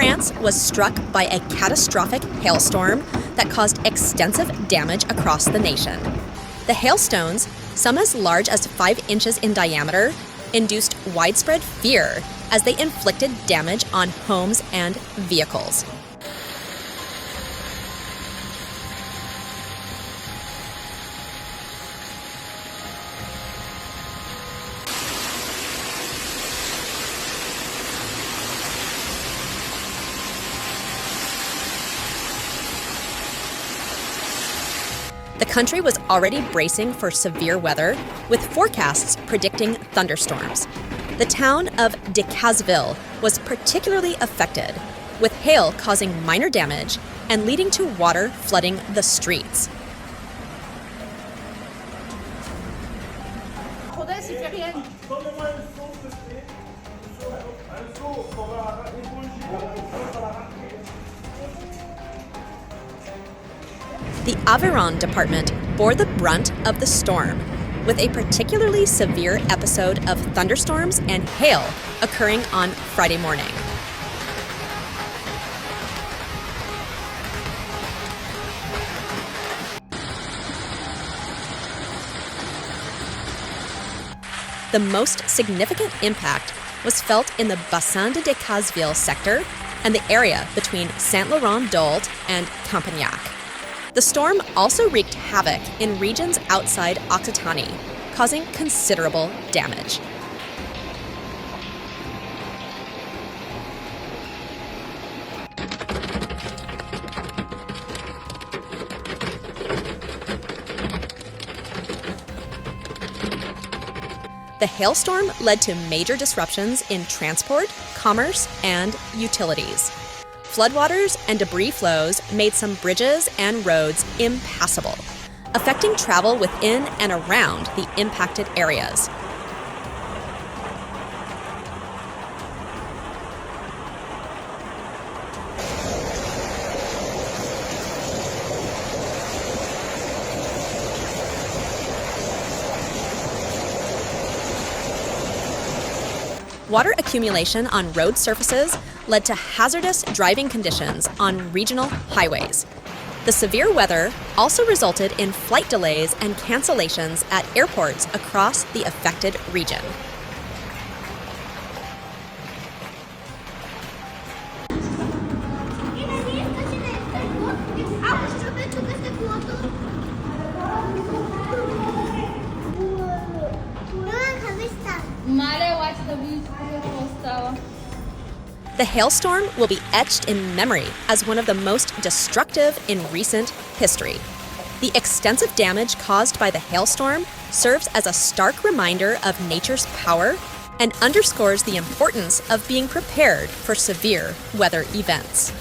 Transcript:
France was struck by a catastrophic hailstorm that caused extensive damage across the nation. The hailstones, some as large as 5 inches in diameter, induced widespread fear as they inflicted damage on homes and vehicles. The country was already bracing for severe weather, with forecasts predicting thunderstorms. The town of Decazeville was particularly affected, with hail causing minor damage and leading to water flooding the streets. The Aveyron department bore the brunt of the storm, with a particularly severe episode of thunderstorms and hail occurring on Friday morning. The most significant impact was felt in the Bassin de Decazeville sector and the area between Saint-Laurent-d'Olt and Campagnac. The storm also wreaked havoc in regions outside Occitanie, causing considerable damage. The hailstorm led to major disruptions in transport, commerce, and utilities. Floodwaters and debris flows made some bridges and roads impassable, affecting travel within and around the impacted areas. Water accumulation on road surfaces led to hazardous driving conditions on regional highways. The severe weather also resulted in flight delays and cancellations at airports across the affected region. The hailstorm will be etched in memory as one of the most destructive in recent history. The extensive damage caused by the hailstorm serves as a stark reminder of nature's power and underscores the importance of being prepared for severe weather events.